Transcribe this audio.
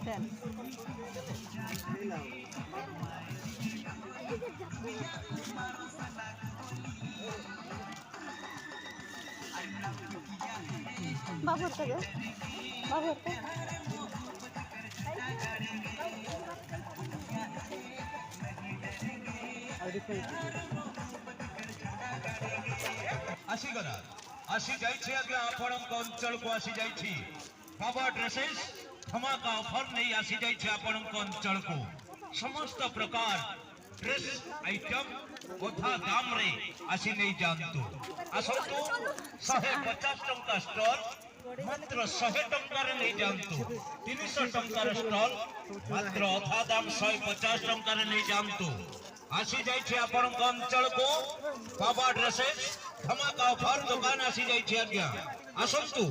Ten. Babur ka ba? Babur ka? आशीगला आशी जाइए आगे आपण अंचल को आसी जाइए बाबा ड्रेसेस धमाका ऑफर नहीं आसी जाइए आपण अंचल को समस्त प्रकार ड्रेस आइटम ओथा दाम रे आसी नहीं जानतो आसंतु 150 टंका स्टॉल मात्र 100 टंका रे नहीं जानतो 300 टंका रे स्टॉल मात्र ओथा दाम 150 टंका रे नहीं जानतो आसी जाइए आपण अंचल को बाबा ड्रेसेस धमाका ऑफर दुकान आसी जाइए आज्ञा आसंतु